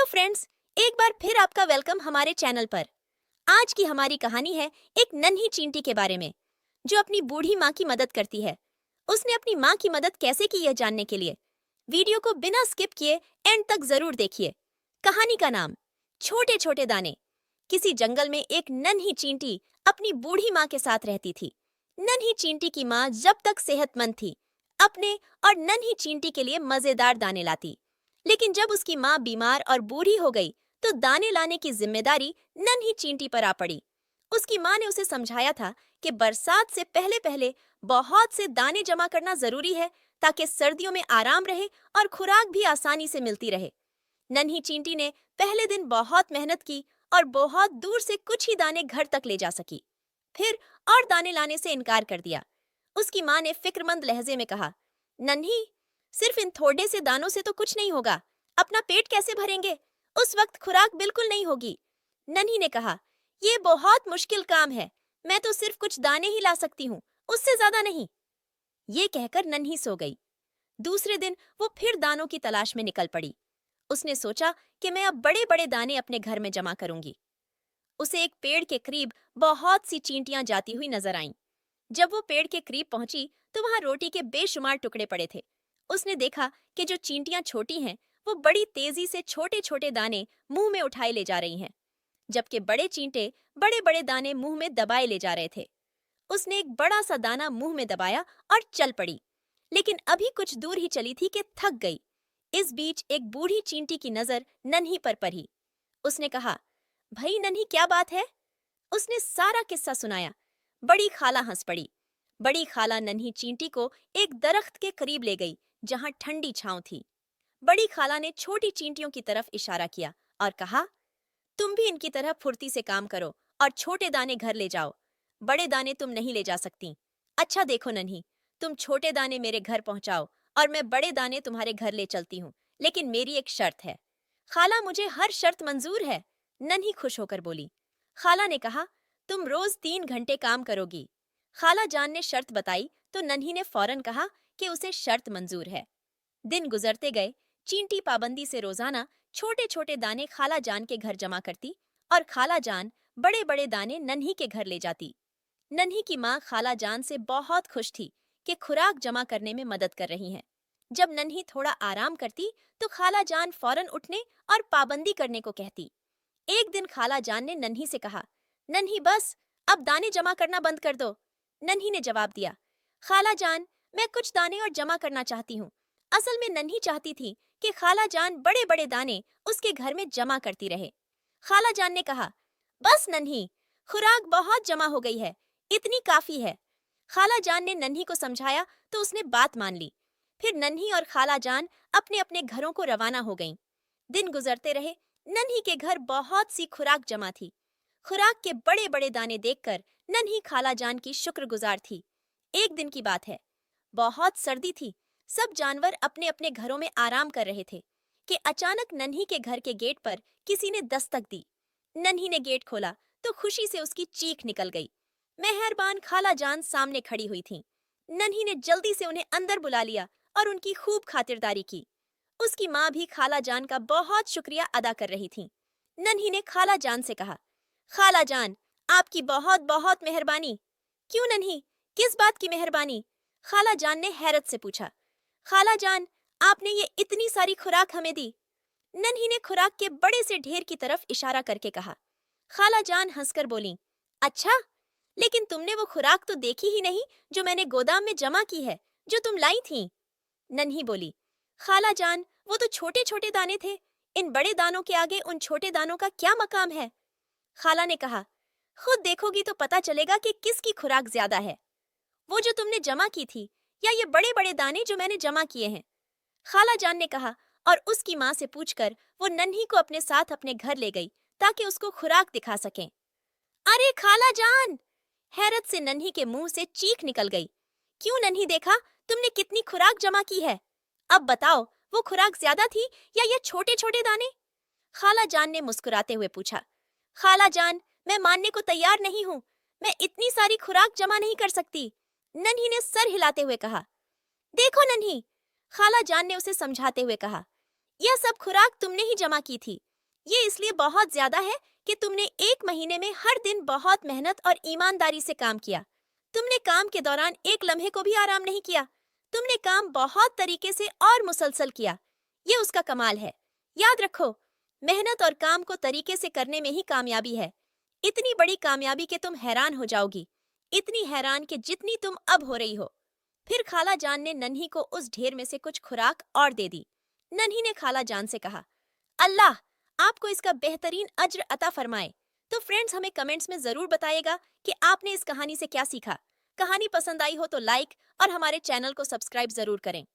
Hello friends, एक बार फिर आपका वेलकम हमारे चैनल पर। आज की हमारी कहानी है एक नन्ही चींटी के बारे में जो अपनी बूढ़ी माँ की मदद करती है। उसने अपनी माँ की मदद कैसे की यह जानने के लिए वीडियो को बिना स्किप किए एंड तक जरूर देखिए। कहानी का नाम छोटे छोटे दाने। किसी जंगल में एक नन्ही चींटी अपनी बूढ़ी माँ के साथ रहती थी। नन्ही चींटी की माँ जब तक सेहतमंद थी अपने और नन्ही चींटी के लिए मजेदार दाने लाती, लेकिन जब उसकी माँ बीमार और बूढ़ी हो गई तो दाने लाने की जिम्मेदारी नन्ही चींटी पर आ पड़ी। उसकी माँ ने उसे समझाया था कि बरसात से पहले पहले बहुत से दाने जमा करना जरूरी है ताकि सर्दियों में आराम रहे और खुराक भी आसानी से मिलती रहे। नन्ही चींटी ने पहले दिन बहुत मेहनत की और बहुत दूर से कुछ ही दाने घर तक ले जा सकी। फिर और दाने लाने से इनकार कर दिया। उसकी माँ ने फिक्रमंद लहजे में कहा, नन्ही, सिर्फ इन थोड़े से दानों से तो कुछ नहीं होगा। अपना पेट कैसे भरेंगे? उस वक्त खुराक बिल्कुल नहीं होगी। नन्ही ने कहा, ये बहुत मुश्किल काम है। मैं तो सिर्फ कुछ दाने ही ला सकती हूँ, उससे ज्यादा नहीं। ये कहकर नन्ही सो गई। दूसरे दिन वो फिर दानों की तलाश में निकल पड़ी। उसने सोचा कि मैं अब बड़े बड़े दाने अपने घर में जमा करूंगी। उसे एक पेड़ के करीब बहुत सी चींटियां जाती हुई नजर आईं। जब वो पेड़ के करीब पहुंची तो वहां रोटी के बेशुमार टुकड़े पड़े थे। उसने देखा कि जो चींटियां छोटी हैं वो बड़ी तेजी से छोटे छोटे दाने मुंह में उठाए ले जा रही हैं, जबकि बड़े चींटे बड़े बड़े दाने मुंह में दबाए ले जा रहे थे। उसने एक बड़ा सा दाना मुंह में दबाया और चल पड़ी, लेकिन अभी कुछ दूर ही चली थी कि थक गई। इस बीच एक बूढ़ी चींटी की नजर नन्ही पर पड़ी। उसने कहा, भाई नन्ही, क्या बात है? उसने सारा किस्सा सुनाया। बड़ी खाला हंस पड़ी। बड़ी खाला नन्ही चींटी को एक दरख्त के करीब ले गई जहां ठंडी छांव थी। बड़ी खाला ने छोटी चींटियों की तरफ इशारा किया और कहा, तुम भी इनकी तरह फुर्ती से काम करो और छोटे दाने घर ले जाओ। बड़े दाने तुम नहीं ले जा सकती। अच्छा देखो नन्ही, तुम छोटे दाने मेरे घर पहुंचाओ और मैं बड़े दाने तुम्हारे घर ले चलती हूँ, लेकिन मेरी एक शर्त है। खाला, मुझे हर शर्त मंजूर है, नन्ही खुश होकर बोली। खाला ने कहा, तुम रोज 3 घंटे काम करोगी। खाला जान ने शर्त बताई तो नन्ही ने फौरन कहा कि उसे शर्त मंजूर है। दिन गुजरते गए। चींटी पाबंदी से रोजाना छोटे छोटे दाने खाला जान के घर जमा करती और खाला जान बड़े बड़े दाने नन्ही के घर ले जाती। नन्ही की माँ खाला जान से बहुत खुश थी कि खुराक जमा करने में मदद कर रही हैं। जब नन्ही थोड़ा आराम करती तो खाला जान फौरन उठने और पाबंदी करने को कहती। एक दिन खाला जान ने नन्ही से कहा, नन्ही बस, अब दाने जमा करना बंद कर दो। नन्ही ने जवाब दिया, खाला जान, मैं कुछ दाने और जमा करना चाहती हूँ। असल में नन्ही चाहती थी कि खाला जान बड़े बड़े दाने उसके घर में जमा करती रहे। खाला जान ने कहा, बस नन्ही, खुराक बहुत जमा हो गई है, इतनी काफी है। खाला जान ने नन्ही को समझाया तो उसने बात मान ली। फिर नन्ही और खाला जान अपने अपने घरों को रवाना हो गईं। दिन गुजरते रहे। नन्ही के घर बहुत सी खुराक जमा थी। खुराक के बड़े बड़े दाने देखकर नन्ही खाला जान की शुक्रगुजार थी। एक दिन की बात है, बहुत सर्दी थी। सब जानवर अपने अपने घरों में आराम कर रहे थे कि अचानक नन्ही के घर के गेट पर किसी ने दस्तक दी। नन्ही ने गेट खोला तो खुशी से उसकी चीख निकल गई। मेहरबान खाला जान सामने खड़ी हुई थी। नन्ही ने जल्दी से उन्हें अंदर बुला लिया और उनकी खूब खातिरदारी की। उसकी माँ भी खाला जान का बहुत शुक्रिया अदा कर रही थी। नन्ही ने खाला जान से कहा, खाला जान, आपकी बहुत बहुत मेहरबानी। क्यों नन्ही, किस बात की मेहरबानी? खाला जान ने हैरत से पूछा। खाला जान, आपने ये इतनी सारी खुराक हमें दी। नन्ही ने खुराक के बड़े से ढेर की तरफ इशारा करके कहा। खाला जान हंसकर बोली, अच्छा, लेकिन तुमने वो खुराक तो देखी ही नहीं जो मैंने गोदाम में जमा की है, जो तुम लाई थी। नन्ही बोली, खाला जान, वो तो छोटे छोटे दाने थे। इन बड़े दानों के आगे उन छोटे दानों का क्या मकाम है? खाला ने कहा, खुद देखोगी तो पता चलेगा कि किसकी खुराक ज्यादा है, वो जो तुमने जमा की थी या ये बड़े बड़े दाने जो मैंने जमा किए हैं। खाला जान ने कहा और उसकी माँ से पूछकर वो नन्ही को अपने साथ अपने घर ले गई ताकि उसको खुराक दिखा सकें। अरे खाला जान! हैरत से नन्ही के मुंह से चीख निकल गई। क्यों नन्ही, देखा तुमने कितनी खुराक जमा की है? अब बताओ, वो खुराक ज्यादा थी या ये छोटे छोटे दाने? खाला जान ने मुस्कुराते हुए पूछा। खाला जान, मैं मानने को तैयार नहीं हूँ। मैं इतनी सारी खुराक जमा नहीं कर सकती। नन्ही ने सर हिलाते हुए कहा। देखो नन्ही, खाला जान ने उसे समझाते हुए कहा, यह सब खुराक तुमने ही जमा की थी। ये इसलिए बहुत ज्यादा है कि तुमने 1 महीने में हर दिन बहुत मेहनत और ईमानदारी से काम किया। तुमने काम के दौरान एक लम्हे को भी आराम नहीं किया। तुमने काम बहुत तरीके से और मुसलसल किया। ये उसका कमाल है। याद रखो, मेहनत और काम को तरीके से करने में ही कामयाबी है। इतनी बड़ी कामयाबी कि तुम हैरान हो जाओगी, इतनी हैरान कि जितनी तुम अब हो रही हो। फिर खाला जान ने नन्ही को उस ढेर में से कुछ खुराक और दे दी। नन्ही ने खाला जान से कहा, अल्लाह आपको इसका बेहतरीन अज्र अता फरमाए। तो फ्रेंड्स, हमें कमेंट्स में जरूर बताइएगा कि आपने इस कहानी से क्या सीखा। कहानी पसंद आई हो तो लाइक और हमारे चैनल को सब्सक्राइब जरूर करें।